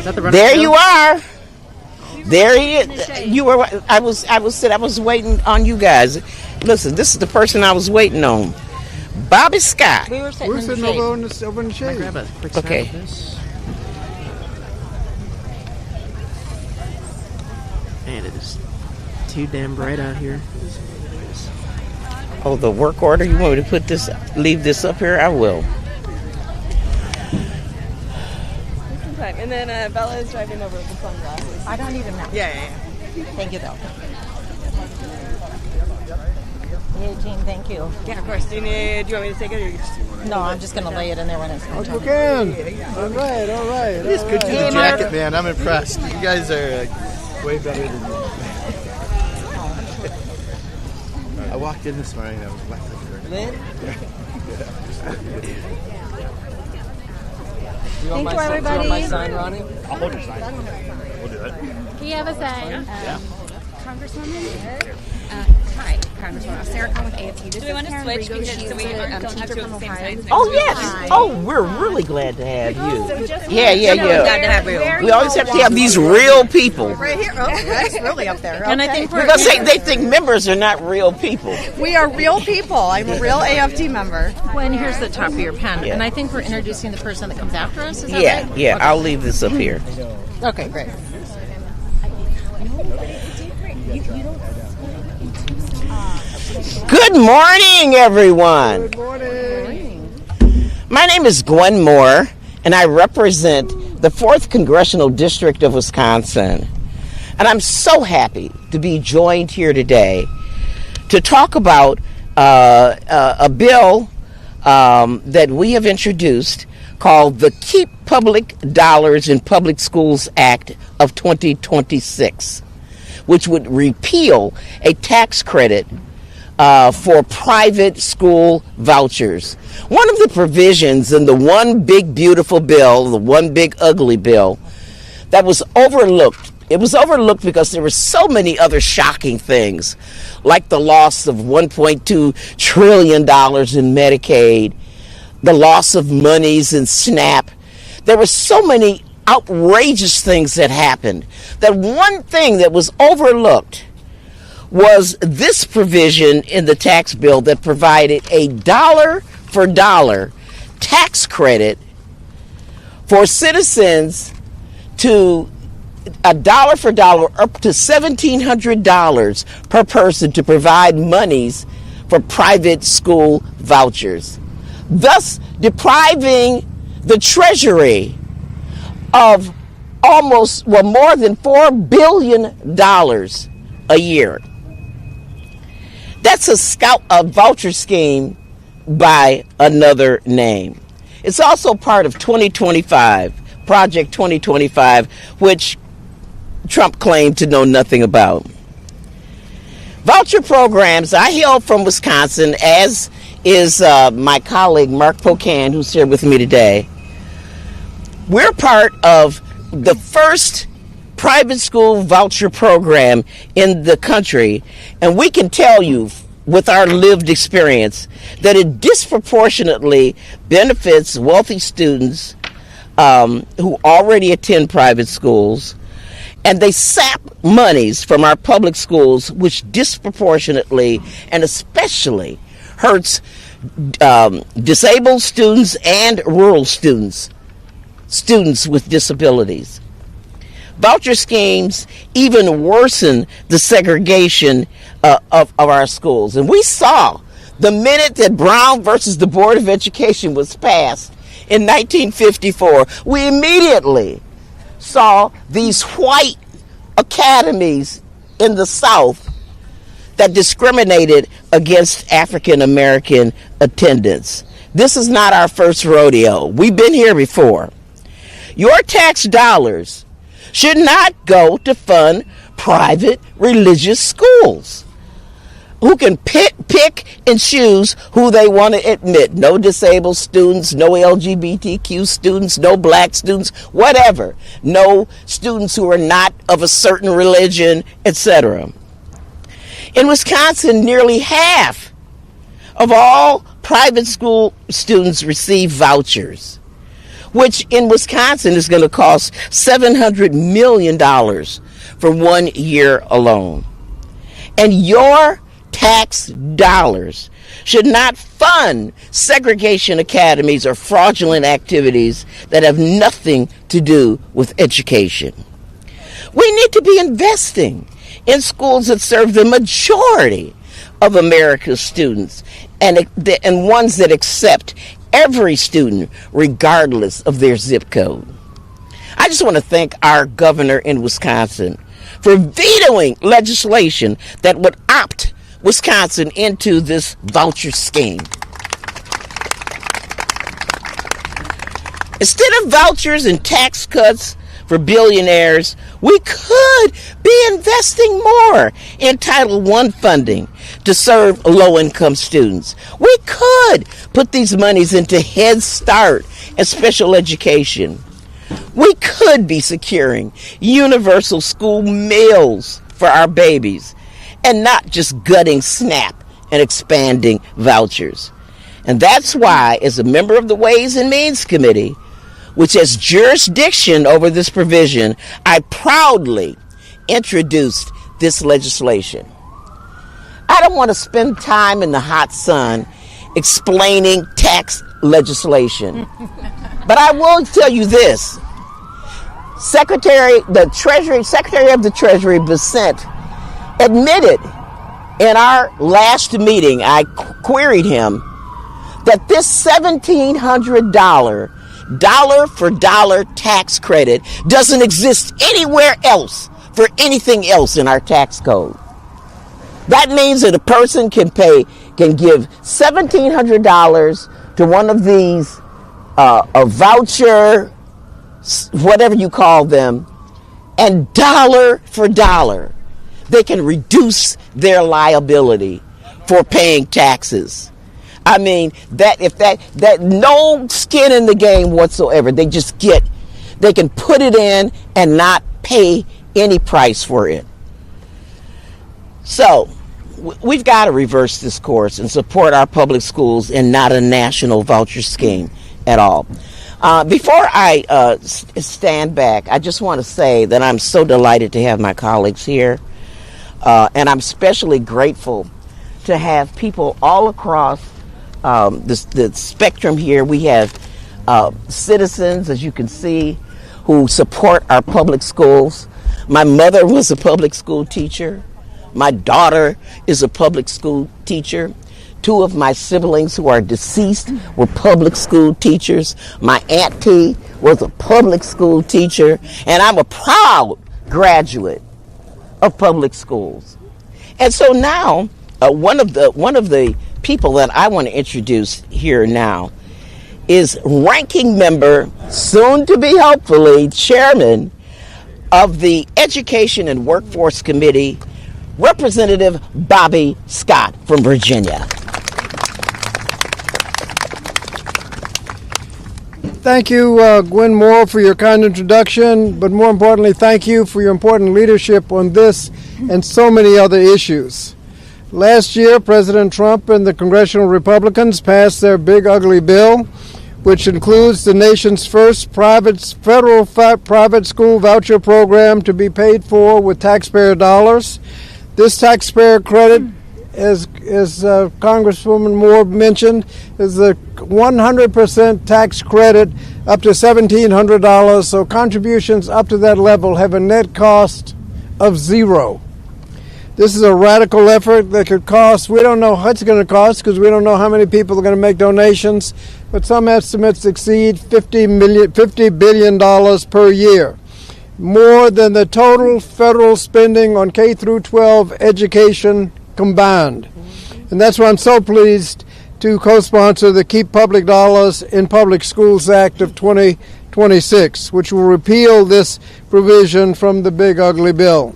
Is that the runner? There you are. There he is. You were. I was waiting on you guys. Listen, this is the person I was waiting on. Bobby Scott. We were sitting over in the shade. Grab a quick snap of this. Man, it is too damn bright out here. Oh, the work order? You want me to leave this up here? I will. And then Bella is driving over with the sunglasses. I don't even know. Yeah. Thank you, though. Eugene, thank you. Yeah, of course. Do you want me to take it, or you just? No, I'm just going to lay it in there when it's Mark Pocan. All right. It is good to the jacket, man. I'm impressed. You guys are way better than me. I walked in this morning and I was wet like a Lynn? Thank you, everybody. Do you want my sign, Ronnie? I'll hold your sign. We'll do it. Do you have a sign? Yeah. Congresswoman? Hi, Congresswoman. Sarah Khan with AFT. Do we want to switch because so we don't have to do it at the same time? Oh, yes. Oh, we're really glad to have you. Yeah. Glad to have you. We always have to have these real people. Right here. Oh, that's really up there. And I think Because they think members are not real people. We are real people. I'm a real AFT member. Gwen, here's the top of your pen. Yeah. And I think we're introducing the person that comes after us. Is that right? Yeah. I'll leave this up here. Okay, great. Good morning, everyone. Good morning. My name is Gwen Moore, and I represent the 4th Congressional District of Wisconsin. And I'm so happy to be joined here today to talk about a bill that we have introduced called the Keep Public Dollars in Public Schools Act of 2026, which would repeal a tax credit for private school vouchers. One of the provisions in the one big beautiful bill, the one big ugly bill, that was overlooked. It was overlooked because there were so many other shocking things, like the loss of $1.2 trillion in Medicaid, the loss of monies in SNAP. There were so many outrageous things that happened that one thing that was overlooked was this provision in the tax bill that provided a dollar-for-dollar tax credit for citizens to a dollar-for-dollar up to $1,700 per person to provide monies for private school vouchers, thus depriving the Treasury of more than $4 billion a year. That's a voucher scheme by another name. It's also part of 2025, Project 2025, which Trump claimed to know nothing about. Voucher programs, I hail from Wisconsin, as is my colleague Mark Pocan, who's here with me today. We're part of the first private school voucher program in the country, and we can tell you with our lived experience that it disproportionately benefits wealthy students who already attend private schools, and they sap monies from our public schools, which disproportionately and especially hurts disabled students and rural students with disabilities. Voucher schemes even worsen the segregation of our schools. And we saw the minute that Brown versus the Board of Education was passed in 1954, we immediately saw these white academies in the South that discriminated against African American attendance. This is not our first rodeo. We've been here before. Your tax dollars should not go to fund private religious schools who can pick and choose who they want to admit. No disabled students, no LGBTQ students, no black students, whatever. No students who are not of a certain religion, etc. In Wisconsin, nearly half of all private school students receive vouchers. which in Wisconsin is going to cost $700 million for 1 year alone. And your tax dollars should not fund segregation academies or fraudulent activities that have nothing to do with education. We need to be investing in schools that serve the majority of America's students and ones that accept every student regardless of their zip code. I just want to thank our governor in Wisconsin for vetoing legislation that would opt Wisconsin into this voucher scheme. Instead of vouchers and tax cuts for billionaires, we could be investing more in Title I funding to serve low-income students. We could put these monies into Head Start and special education. We could be securing universal school meals for our babies and not just gutting SNAP and expanding vouchers. And that's why, as a member of the Ways and Means Committee, which has jurisdiction over this provision, I proudly introduced this legislation. I don't want to spend time in the hot sun explaining tax legislation, but I will tell you this. Secretary of the Treasury, Bissett, admitted in our last meeting, I queried him, that this $1,700 dollar-for-dollar tax credit doesn't exist anywhere else for anything else in our tax code. That means that a person can give $1,700 to one of these a voucher, whatever you call them, and dollar for dollar, they can reduce their liability for paying taxes. I mean, that no skin in the game whatsoever. They can put it in and not pay any price for it. So we've got to reverse this course and support our public schools and not a national voucher scheme at all. Before I stand back, I just want to say that I'm so delighted to have my colleagues here. And I'm especially grateful to have people all across the spectrum here. We have citizens, as you can see, who support our public schools. My mother was a public school teacher. My daughter is a public school teacher. 2 of my siblings who are deceased were public school teachers. My auntie was a public school teacher. And I'm a proud graduate of public schools. And so now, one of the people that I want to introduce here now is ranking member, soon to be hopefully chairman of the Education and Workforce Committee, Representative Bobby Scott from Virginia. Thank you, Gwen Moore, for your kind introduction, but more importantly, thank you for your important leadership on this and so many other issues. Last year, President Trump and the congressional Republicans passed their big ugly bill, which includes the nation's first federal private school voucher program to be paid for with taxpayer dollars. This taxpayer credit, as Congresswoman Moore mentioned, is a 100% tax credit up to $1,700, so contributions up to that level have a net cost of $0. This is a radical effort that could cost, we don't know what it's going to cost because we don't know how many people are going to make donations, but some estimates exceed $50 billion per year, more than the total federal spending on K through 12 education combined. And that's why I'm so pleased to co-sponsor the Keep Public Dollars in Public Schools Act of 2026, which will repeal this provision from the big ugly bill.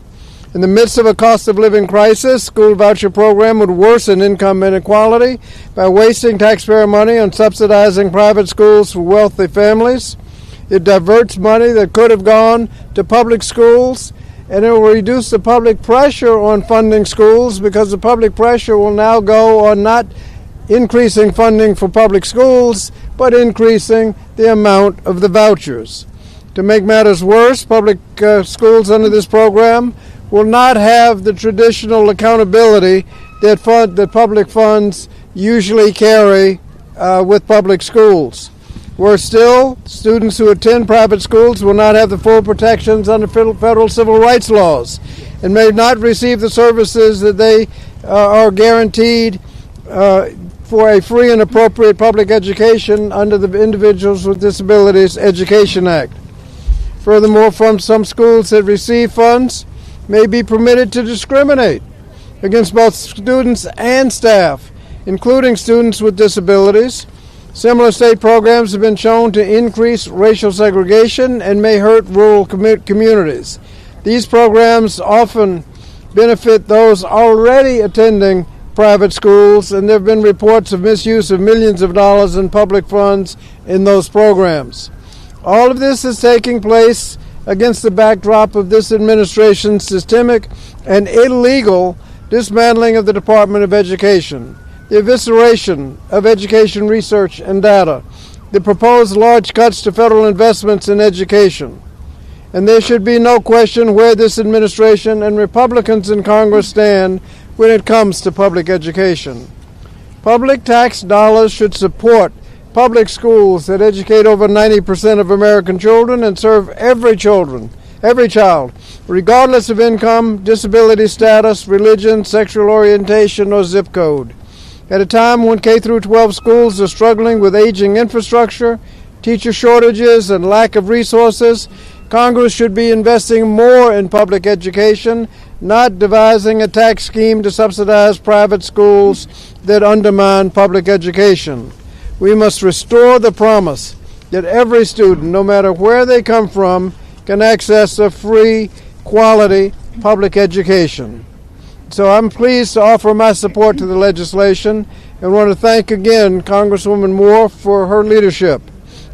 In the midst of a cost of living crisis, school voucher program would worsen income inequality by wasting taxpayer money on subsidizing private schools for wealthy families. It diverts money that could have gone to public schools, and it will reduce the public pressure on funding schools because the public pressure will now go on not increasing funding for public schools, but increasing the amount of the vouchers. To make matters worse, public schools under this program will not have the traditional accountability that public funds usually carry with public schools. Worse still, students who attend private schools will not have the full protections under federal civil rights laws and may not receive the services that they are guaranteed for a free and appropriate public education under the Individuals with Disabilities Education Act. Furthermore, from some schools that receive funds may be permitted to discriminate against both students and staff, including students with disabilities. Similar state programs have been shown to increase racial segregation and may hurt rural communities. These programs often benefit those already attending private schools, and there have been reports of misuse of millions of dollars in public funds in those programs. All of this is taking place against the backdrop of this administration's systemic and illegal dismantling of the Department of Education, the evisceration of education research and data, the proposed large cuts to federal investments in education. And there should be no question where this administration and Republicans in Congress stand when it comes to public education. Public tax dollars should support public schools that educate over 90% of American children and serve every child, regardless of income, disability status, religion, sexual orientation, or zip code. At a time when K-12 schools are struggling with aging infrastructure, teacher shortages, and lack of resources, Congress should be investing more in public education, not devising a tax scheme to subsidize private schools that undermine public education. We must restore the promise that every student, no matter where they come from, can access a free, quality public education. So I'm pleased to offer my support to the legislation and want to thank again Congresswoman Moore for her leadership.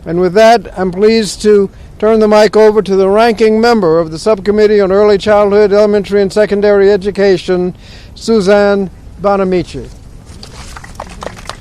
And with that, I'm pleased to turn the mic over to the ranking member of the Subcommittee on Early Childhood, Elementary, and Secondary Education, Suzanne Bonamici.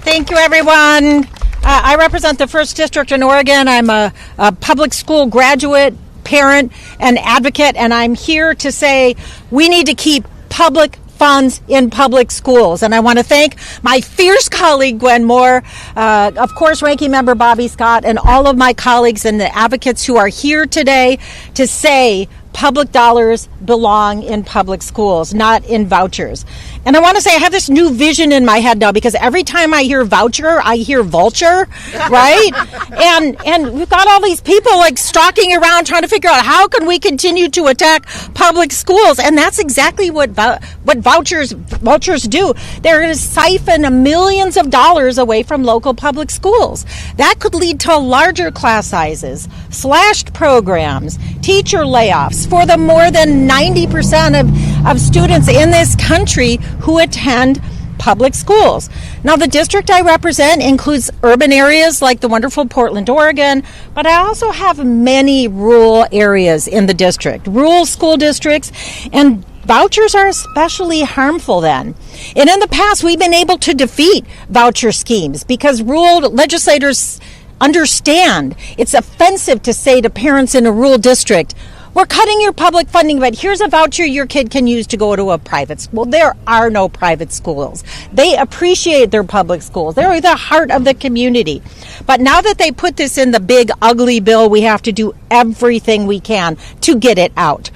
Thank you, everyone. I represent the 1st District in Oregon. I'm a public school graduate, parent, and advocate, and I'm here to say we need to keep public funds in public schools. And I want to thank my fierce colleague, Gwen Moore, of course, Ranking Member Bobby Scott, and all of my colleagues and the advocates who are here today to say public dollars belong in public schools, not in vouchers. And I want to say I have this new vision in my head now, because every time I hear voucher, I hear vulture, right? and we've got all these people like stalking around trying to figure out how can we continue to attack public schools. And that's exactly what vouchers do. They're going to siphon millions of dollars away from local public schools. That could lead to larger class sizes, slashed programs, teacher layoffs for the more than 90% of students in this country who attend public schools. Now, the district I represent includes urban areas like the wonderful Portland, Oregon, but I also have many rural areas in the district, rural school districts, and vouchers are especially harmful then. And in the past, we've been able to defeat voucher schemes because rural legislators understand it's offensive to say to parents in a rural district, we're cutting your public funding, but here's a voucher your kid can use to go to a private school. There are no private schools. They appreciate their public schools. They're the heart of the community. But now that they put this in the big, ugly bill, we have to do everything we can to get it out.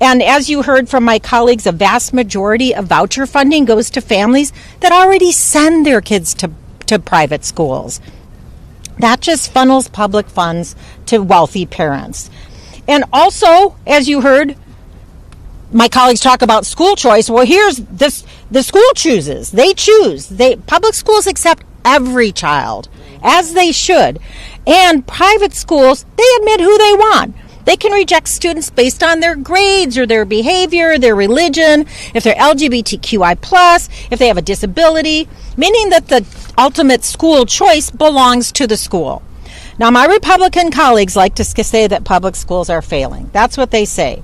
And as you heard from my colleagues, a vast majority of voucher funding goes to families that already send their kids to private schools. That just funnels public funds to wealthy parents. And also, as you heard my colleagues talk about school choice, well, here's this: the school chooses. They choose. Public schools accept every child, as they should. And private schools, they admit who they want. They can reject students based on their grades or their behavior, their religion, if they're LGBTQI+, if they have a disability, meaning that the ultimate school choice belongs to the school. Now, my Republican colleagues like to say that public schools are failing. That's what they say.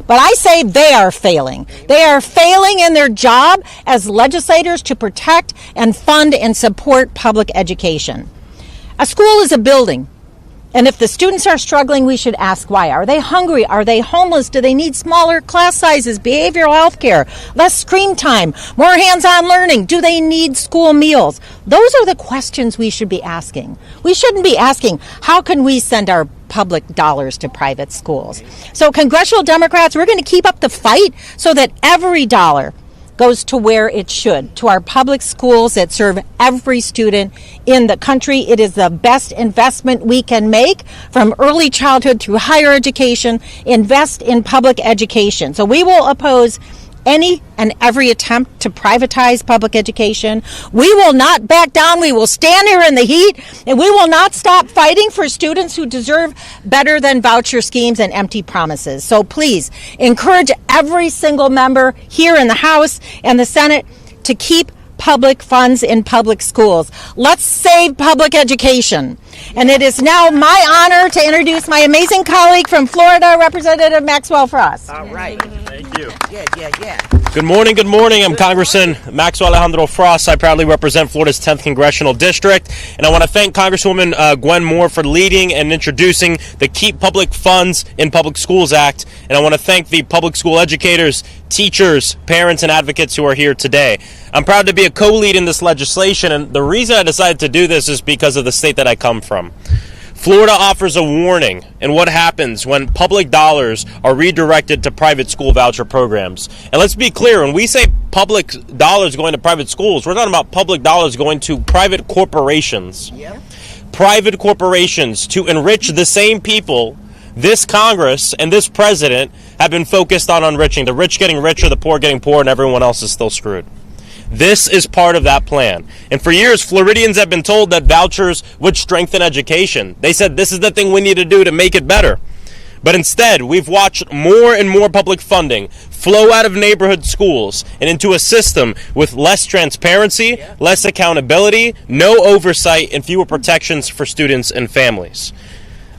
But I say they are failing. They are failing in their job as legislators to protect and fund and support public education. A school is a building. And if the students are struggling, we should ask why. Are they hungry? Are they homeless? Do they need smaller class sizes, behavioral health care, less screen time, more hands-on learning? Do they need school meals? Those are the questions we should be asking. We shouldn't be asking, how can we send our public dollars to private schools? So congressional Democrats, we're going to keep up the fight so that every dollar goes to where it should, to our public schools that serve every student in the country. It is the best investment we can make from early childhood through higher education. Invest in public education. So we will oppose any and every attempt to privatize public education. We will not back down. We will stand here in the heat, and we will not stop fighting for students who deserve better than voucher schemes and empty promises. So please encourage every single member here in the House and the Senate to keep public funds in public schools. Let's save public education. And it is now my honor to introduce my amazing colleague from Florida, Representative Maxwell Frost. All right. Thank you. Yeah. Good morning. I'm Congressman Maxwell Frost. I proudly represent Florida's 10th Congressional District. And I want to thank Congresswoman Gwen Moore for leading and introducing the Keep Public Funds in Public Schools Act. And I want to thank the public school educators, teachers, parents, and advocates who are here today. I'm proud to be a co-lead in this legislation. And the reason I decided to do this is because of the state that I come from. Florida offers a warning in what happens when public dollars are redirected to private school voucher programs. And let's be clear, when we say public dollars going to private schools, we're talking about public dollars going to private corporations. Yep. Private corporations to enrich the same people this Congress and this president have been focused on enriching. The rich getting richer, the poor getting poor, and everyone else is still screwed. This is part of that plan. And for years, Floridians have been told that vouchers would strengthen education. They said this is the thing we need to do to make it better. But instead, we've watched more and more public funding flow out of neighborhood schools and into a system with less transparency, less accountability, no oversight, and fewer protections for students and families.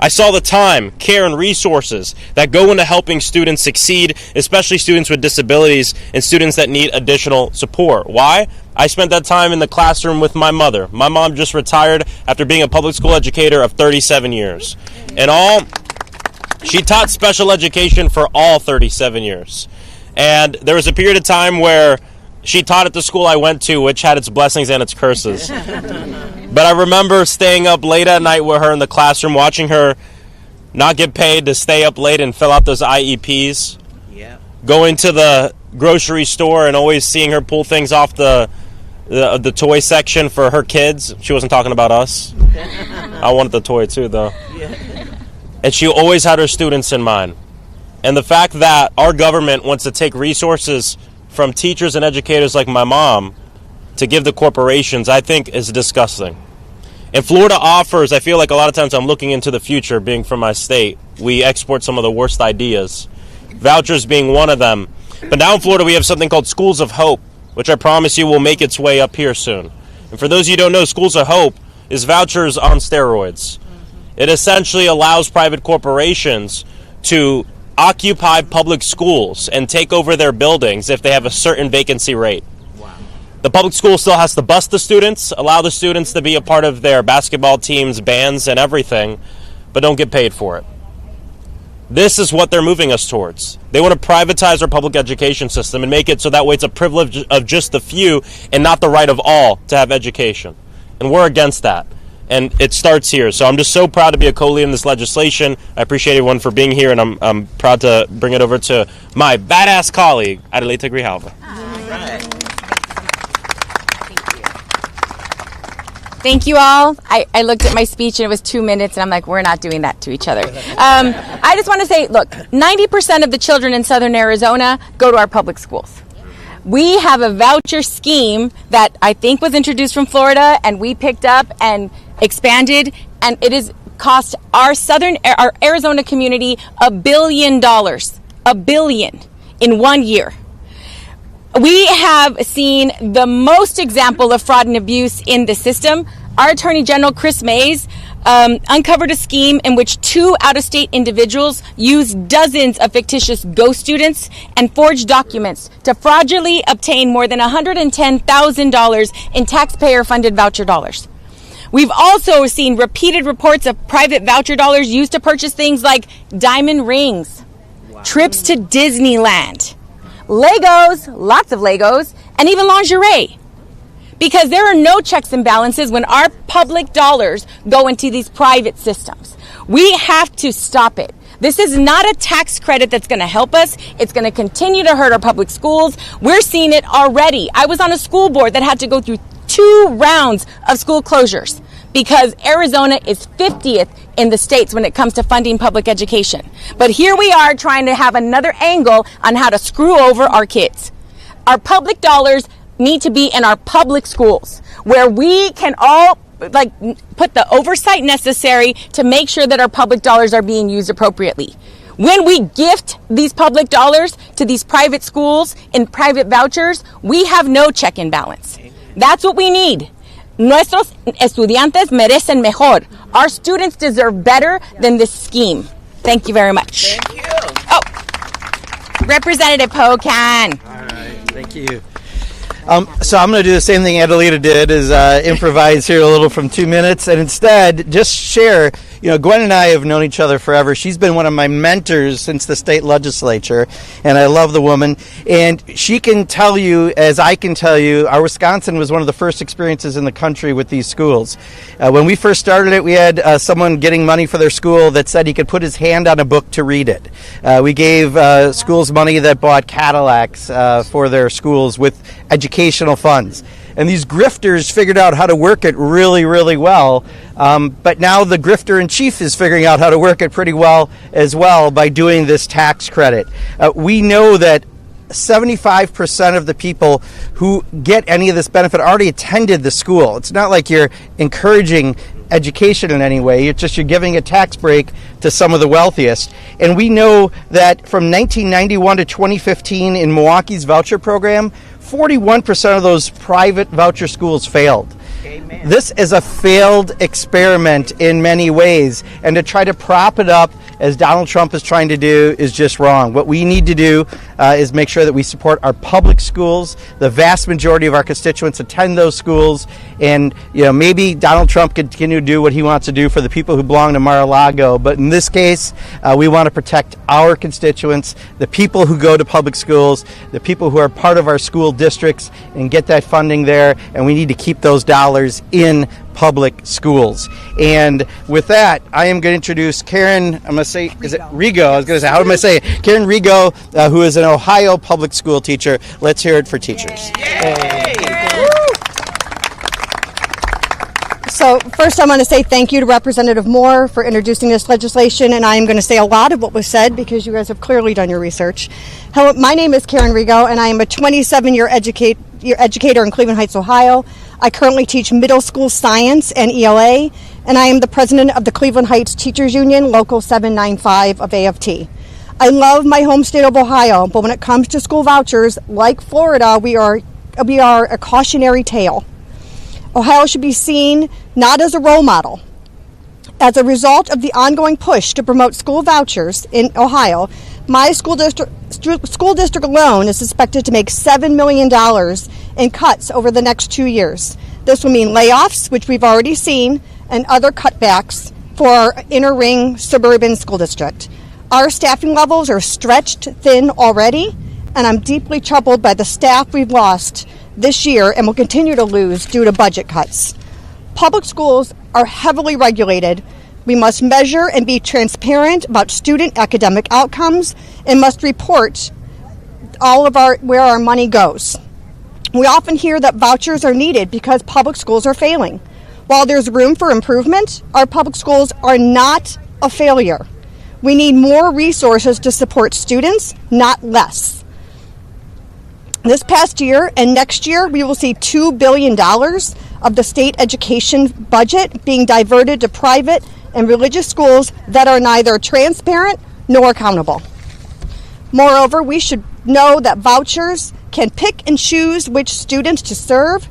I saw the time, care, and resources that go into helping students succeed, especially students with disabilities and students that need additional support. Why? I spent that time in the classroom with my mother. My mom just retired after being a public school educator of 37 years. She taught special education for all 37 years. And there was a period of time where she taught at the school I went to, which had its blessings and its curses. But I remember staying up late at night with her in the classroom, watching her not get paid to stay up late and fill out those IEPs. Yeah. Going to the grocery store and always seeing her pull things off the toy section for her kids. She wasn't talking about us. I wanted the toy too, though. Yeah. And she always had her students in mind. And the fact that our government wants to take resources from teachers and educators like my mom to give the corporations, I think is disgusting. And Florida offers, I feel like a lot of times I'm looking into the future, being from my state, we export some of the worst ideas, vouchers being one of them. But now in Florida we have something called Schools of Hope, which I promise you will make its way up here soon. And for those of you who don't know, Schools of Hope is vouchers on steroids. It essentially allows private corporations to occupy public schools and take over their buildings if they have a certain vacancy rate. The public school still has to bus the students, allow the students to be a part of their basketball teams, bands, and everything, but don't get paid for it. This is what they're moving us towards. They want to privatize our public education system and make it so that way it's a privilege of just the few and not the right of all to have education. And we're against that. And it starts here. So I'm just so proud to be a co-lead in this legislation. I appreciate everyone for being here, and I'm proud to bring it over to my badass colleague, Adelita Grijalva. Thank you all. I looked at my speech and it was 2 minutes and I'm like, we're not doing that to each other. I just want to say, look, 90% of the children in Southern Arizona go to our public schools. We have a voucher scheme that I think was introduced from Florida and we picked up and expanded, and it has cost our Arizona community $1 billion. $1 billion in 1 year. We have seen the most example of fraud and abuse in the system. Our Attorney General, Chris Mays, uncovered a scheme in which 2 out-of-state individuals used dozens of fictitious ghost students and forged documents to fraudulently obtain more than $110,000 in taxpayer-funded voucher dollars. We've also seen repeated reports of private voucher dollars used to purchase things like diamond rings, trips to Disneyland, Legos, lots of Legos, and even lingerie. Because there are no checks and balances when our public dollars go into these private systems. We have to stop it. This is not a tax credit that's going to help us. It's going to continue to hurt our public schools. We're seeing it already. I was on a school board that had to go through 2 rounds of school closures because Arizona is 50th in the states when it comes to funding public education. But here we are trying to have another angle on how to screw over our kids. Our public dollars need to be in our public schools where we can all put the oversight necessary to make sure that our public dollars are being used appropriately. When we gift these public dollars to these private schools in private vouchers, we have no check and balance. That's what we need. Nuestros estudiantes merecen mejor. Our students deserve better than this scheme. Thank you very much. Thank you. Oh, Representative Pocan. All right, thank you. So I'm going to do the same thing Adelita did, is improvise here a little from 2 minutes, and instead just share. Gwen and I have known each other forever. She's been one of my mentors since the state legislature, and I love the woman. And she can tell you, as I can tell you, our Wisconsin was one of the first experiences in the country with these schools. When we first started it, we had someone getting money for their school that said he could put his hand on a book to read it. We gave schools money that bought Cadillacs for their schools with educational funds. And these grifters figured out how to work it really, really well. But now the grifter in chief is figuring out how to work it pretty well as well by doing this tax credit. We know that 75% of the people who get any of this benefit already attended the school. It's not like you're encouraging education in any way. It's just you're giving a tax break to some of the wealthiest. And we know that from 1991 to 2015 in Milwaukee's voucher program, 41% of those private voucher schools failed. Amen. This is a failed experiment in many ways, and to try to prop it up as Donald Trump is trying to do is just wrong. What we need to do is make sure that we support our public schools. The vast majority of our constituents attend those schools, and maybe Donald Trump can continue to do what he wants to do for the people who belong to Mar-a-Lago, but in this case, we want to protect our constituents, the people who go to public schools, the people who are part of our school districts, and get that funding there, and we need to keep those dollars in public schools. And with that, I am going to introduce Karen, I'm going to say, is it Rigo? I was going to say, how am I saying it? Karen Rigo, who is an Ohio public school teacher. Let's hear it for teachers. Yay. So first I want to say thank you to Representative Moore for introducing this legislation, and I am going to say a lot of what was said because you guys have clearly done your research. Hello, my name is Karen Rigo, and I am a 27-year educator in Cleveland Heights, Ohio. I currently teach middle school science and ELA, and I am the president of the Cleveland Heights Teachers Union, Local 795 of AFT. I love my home state of Ohio, but when it comes to school vouchers, like Florida, we are a cautionary tale. Ohio should be seen not as a role model. As a result of the ongoing push to promote school vouchers in Ohio, my school district alone is expected to make $7 million in cuts over the next 2 years. This will mean layoffs, which we've already seen, and other cutbacks for our inner ring suburban school district. Our staffing levels are stretched thin already, and I'm deeply troubled by the staff we've lost this year and will continue to lose due to budget cuts. Public schools are heavily regulated. We must measure and be transparent about student academic outcomes and must report all of where our money goes. We often hear that vouchers are needed because public schools are failing. While there's room for improvement, our public schools are not a failure. We need more resources to support students, not less. This past year and next year, we will see $2 billion of the state education budget being diverted to private and religious schools that are neither transparent nor accountable. Moreover, we should know that vouchers can pick and choose which students to serve.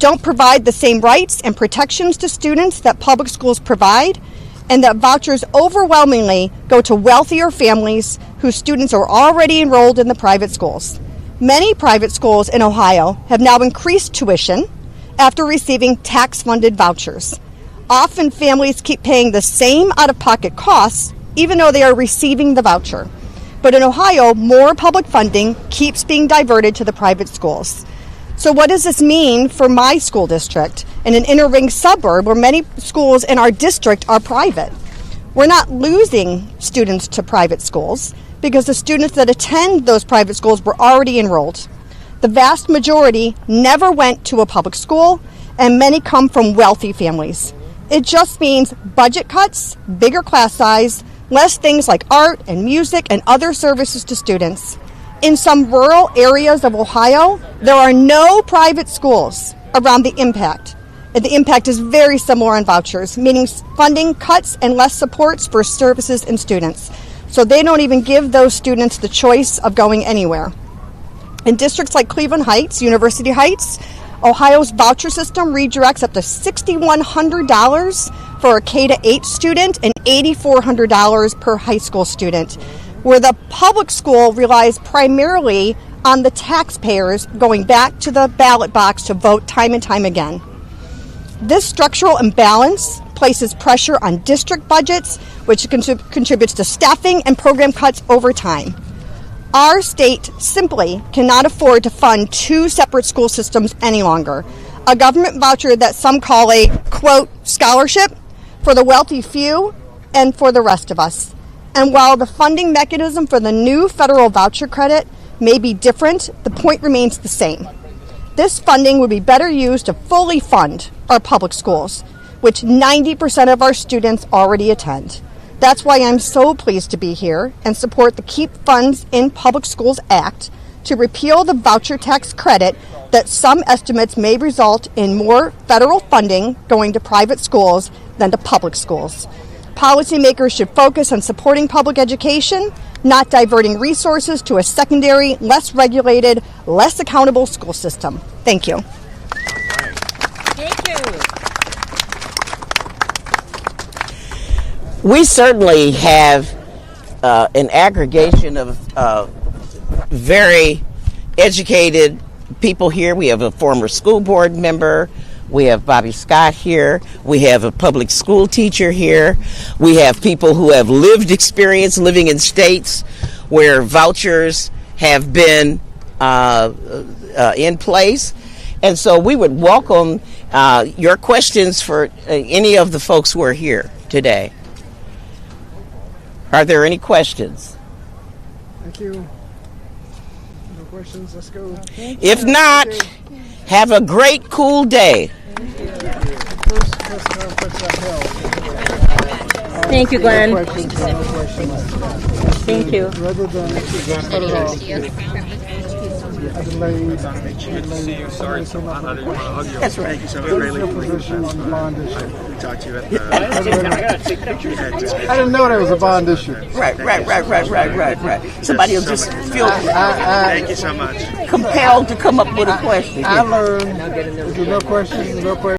don't provide the same rights and protections to students that public schools provide, and that vouchers overwhelmingly go to wealthier families whose students are already enrolled in the private schools. Many private schools in Ohio have now increased tuition after receiving tax-funded vouchers. Often families keep paying the same out-of-pocket costs even though they are receiving the voucher. But in Ohio, more public funding keeps being diverted to the private schools. So what does this mean for my school district in an inner ring suburb where many schools in our district are private? We're not losing students to private schools because the students that attend those private schools were already enrolled. The vast majority never went to a public school, and many come from wealthy families. It just means budget cuts, bigger class size, less things like art and music and other services to students. In some rural areas of Ohio, there are no private schools around the impact. And the impact is very similar on vouchers, meaning funding cuts and less supports for services and students. So they don't even give those students the choice of going anywhere. In districts like Cleveland Heights, University Heights, Ohio's voucher system redirects up to $6,100 for a K-8 student and $8,400 per high school student, where the public school relies primarily on the taxpayers going back to the ballot box to vote time and time again. This structural imbalance places pressure on district budgets, which contributes to staffing and program cuts over time. Our state simply cannot afford to fund two separate school systems any longer. A government voucher that some call a, quote, scholarship for the wealthy few and for the rest of us. And while the funding mechanism for the new federal voucher credit may be different, the point remains the same. This funding would be better used to fully fund our public schools, which 90% of our students already attend. That's why I'm so pleased to be here and support the Keep Funds in Public Schools Act to repeal the voucher tax credit that some estimates may result in more federal funding going to private schools than to public schools. Policymakers should focus on supporting public education, not diverting resources to a secondary, less regulated, less accountable school system. Thank you. Thank you. We certainly have an aggregation of very educated people here. We have a former school board member. We have Bobby Scott here. We have a public school teacher here. We have people who have lived experience living in states where vouchers have been in place. And so we would welcome your questions for any of the folks who are here today. Are there any questions? Thank you. No questions. Let's go. If not, have a great, cool day. First conference I held. Thank you, Gwen. No questions. Thank you. Rather than cut it off. That's right. What is your position on the bond issue? We talked to you at I didn't know there was a bond issue. Right. Somebody will just feel Thank you so much. compelled to come up with a question. I learned. Is there no questions?